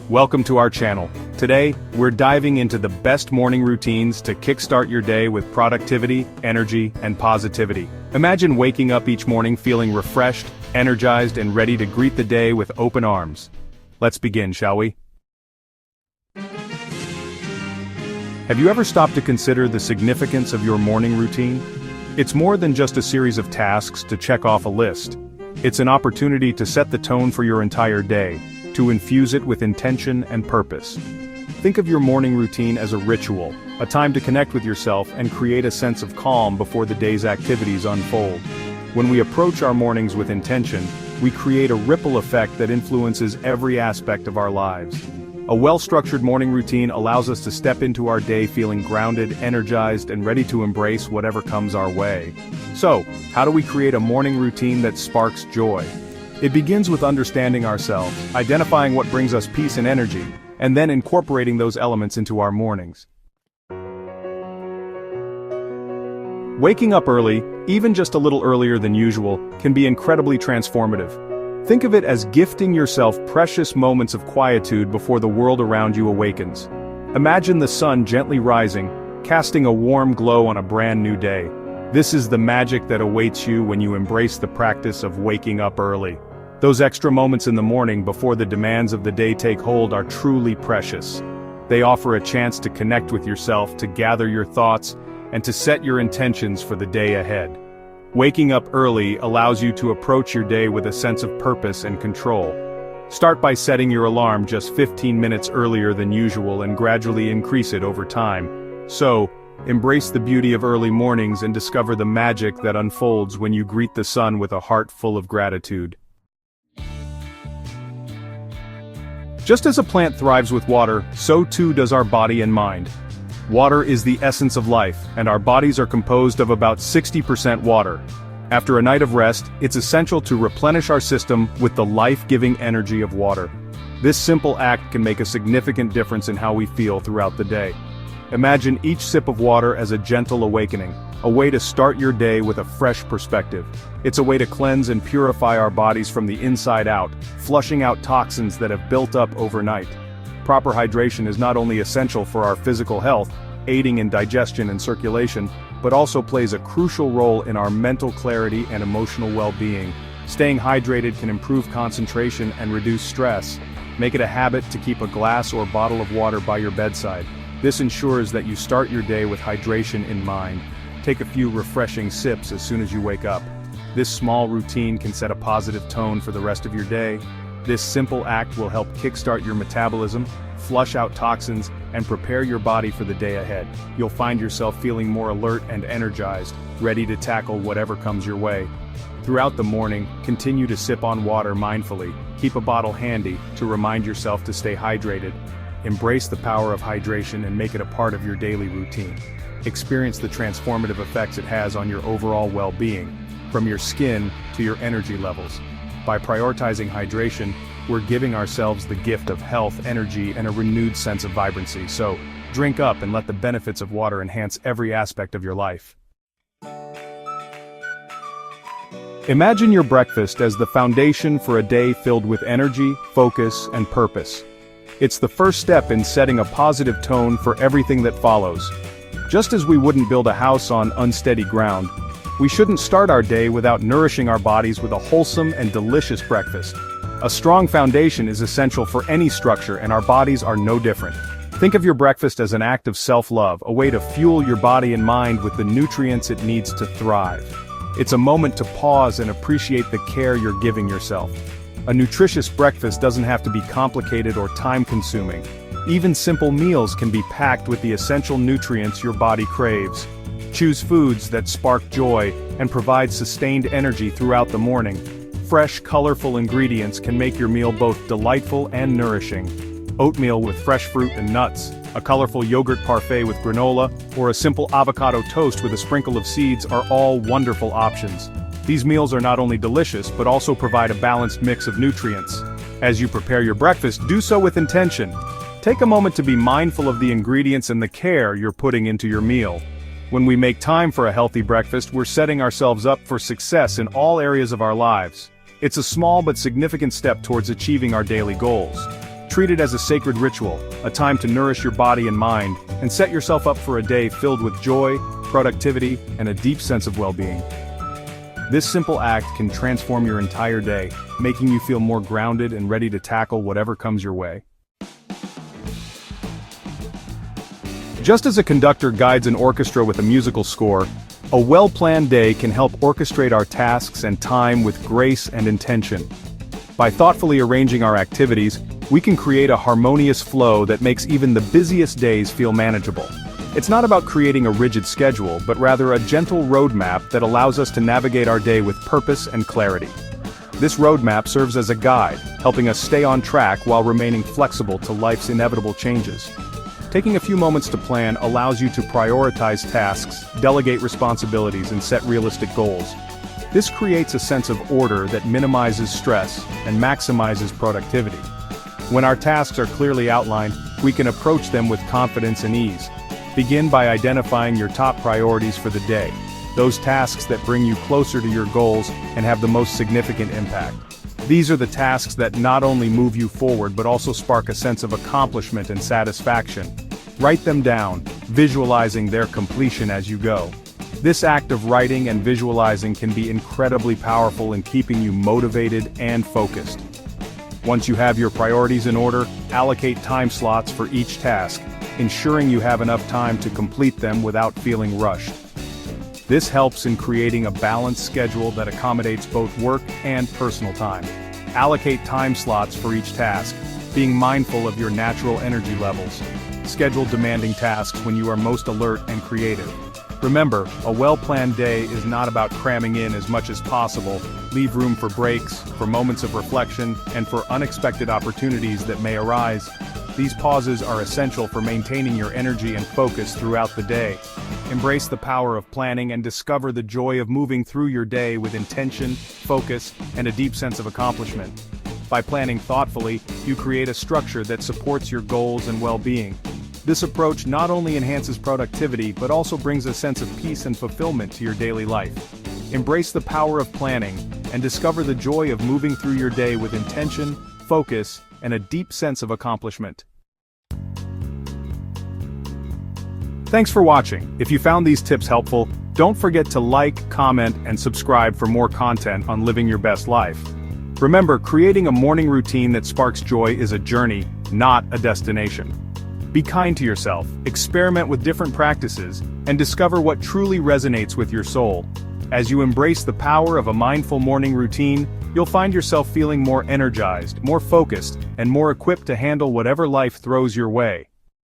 Welcome to our channel. Today, we're diving into the best morning routines to kickstart your day with productivity, energy, and positivity. Imagine waking up each morning feeling refreshed, energized, and ready to greet the day with open arms. Let's begin, shall we? Have you ever stopped to consider the significance of your morning routine? It's more than just a series of tasks to check off a list. It's an opportunity to set the tone for your entire day, to infuse it with intention and purpose. Think of your morning routine as a ritual, a time to connect with yourself and create a sense of calm before the day's activities unfold. When we approach our mornings with intention, we create a ripple effect that influences every aspect of our lives. A well-structured morning routine allows us to step into our day feeling grounded, energized, and ready to embrace whatever comes our way. So, how do we create a morning routine that sparks joy? It begins with understanding ourselves, identifying what brings us peace and energy, and then incorporating those elements into our mornings. Waking up early, even just a little earlier than usual, can be incredibly transformative. Think of it as gifting yourself precious moments of quietude before the world around you awakens. Imagine the sun gently rising, casting a warm glow on a brand new day. This is the magic that awaits you when you embrace the practice of waking up early. Those extra moments in the morning before the demands of the day take hold are truly precious. They offer a chance to connect with yourself, to gather your thoughts, and to set your intentions for the day ahead. Waking up early allows you to approach your day with a sense of purpose and control. Start by setting your alarm just 15 minutes earlier than usual and gradually increase it over time. So, embrace the beauty of early mornings and discover the magic that unfolds when you greet the sun with a heart full of gratitude. Just as a plant thrives with water, so too does our body and mind. Water is the essence of life, and our bodies are composed of about 60% water. After a night of rest, it's essential to replenish our system with the life-giving energy of water. This simple act can make a significant difference in how we feel throughout the day. Imagine each sip of water as a gentle awakening, a way to start your day with a fresh perspective. It's a way to cleanse and purify our bodies from the inside out, flushing out toxins that have built up overnight. Proper hydration is not only essential for our physical health, aiding in digestion and circulation, but also plays a crucial role in our mental clarity and emotional well-being. Staying hydrated can improve concentration and reduce stress. Make it a habit to keep a glass or bottle of water by your bedside. This ensures that you start your day with hydration in mind. Take a few refreshing sips as soon as you wake up. This small routine can set a positive tone for the rest of your day. This simple act will help kickstart your metabolism, flush out toxins, and prepare your body for the day ahead. You'll find yourself feeling more alert and energized, ready to tackle whatever comes your way. Throughout the morning, continue to sip on water mindfully. Keep a bottle handy to remind yourself to stay hydrated. Embrace the power of hydration and make it a part of your daily routine. Experience the transformative effects it has on your overall well-being, from your skin to your energy levels. By prioritizing hydration, we're giving ourselves the gift of health, energy, and a renewed sense of vibrancy. So, drink up and let the benefits of water enhance every aspect of your life. Imagine your breakfast as the foundation for a day filled with energy, focus, and purpose. It's the first step in setting a positive tone for everything that follows. Just as we wouldn't build a house on unsteady ground, we shouldn't start our day without nourishing our bodies with a wholesome and delicious breakfast. A strong foundation is essential for any structure, and our bodies are no different. Think of your breakfast as an act of self-love, a way to fuel your body and mind with the nutrients it needs to thrive. It's a moment to pause and appreciate the care you're giving yourself. A nutritious breakfast doesn't have to be complicated or time-consuming. Even simple meals can be packed with the essential nutrients your body craves. Choose foods that spark joy and provide sustained energy throughout the morning. Fresh, colorful ingredients can make your meal both delightful and nourishing. Oatmeal with fresh fruit and nuts, a colorful yogurt parfait with granola, or a simple avocado toast with a sprinkle of seeds are all wonderful options. These meals are not only delicious but also provide a balanced mix of nutrients. As you prepare your breakfast, do so with intention. Take a moment to be mindful of the ingredients and the care you're putting into your meal. When we make time for a healthy breakfast, we're setting ourselves up for success in all areas of our lives. It's a small but significant step towards achieving our daily goals. Treat it as a sacred ritual, a time to nourish your body and mind, and set yourself up for a day filled with joy, productivity, and a deep sense of well-being. This simple act can transform your entire day, making you feel more grounded and ready to tackle whatever comes your way. Just as a conductor guides an orchestra with a musical score, a well-planned day can help orchestrate our tasks and time with grace and intention. By thoughtfully arranging our activities, we can create a harmonious flow that makes even the busiest days feel manageable. It's not about creating a rigid schedule, but rather a gentle roadmap that allows us to navigate our day with purpose and clarity. This roadmap serves as a guide, helping us stay on track while remaining flexible to life's inevitable changes. Taking a few moments to plan allows you to prioritize tasks, delegate responsibilities, and set realistic goals. This creates a sense of order that minimizes stress and maximizes productivity. When our tasks are clearly outlined, we can approach them with confidence and ease. Begin by identifying your top priorities for the day, those tasks that bring you closer to your goals and have the most significant impact. These are the tasks that not only move you forward but also spark a sense of accomplishment and satisfaction. Write them down, visualizing their completion as you go. This act of writing and visualizing can be incredibly powerful in keeping you motivated and focused. Once you have your priorities in order, allocate time slots for each task, ensuring you have enough time to complete them without feeling rushed. This helps in creating a balanced schedule that accommodates both work and personal time. Allocate time slots for each task, being mindful of your natural energy levels. Schedule demanding tasks when you are most alert and creative. Remember, a well-planned day is not about cramming in as much as possible. Leave room for breaks, for moments of reflection, and for unexpected opportunities that may arise. These pauses are essential for maintaining your energy and focus throughout the day. Embrace the power of planning and discover the joy of moving through your day with intention, focus, and a deep sense of accomplishment. By planning thoughtfully, you create a structure that supports your goals and well-being. This approach not only enhances productivity but also brings a sense of peace and fulfillment to your daily life. Embrace the power of planning and discover the joy of moving through your day with intention, focus, and a deep sense of accomplishment. Thanks for watching. If you found these tips helpful, don't forget to like, comment, and subscribe for more content on living your best life. Remember, creating a morning routine that sparks joy is a journey, not a destination. Be kind to yourself, experiment with different practices, and discover what truly resonates with your soul. As you embrace the power of a mindful morning routine, you'll find yourself feeling more energized, more focused, and more equipped to handle whatever life throws your way.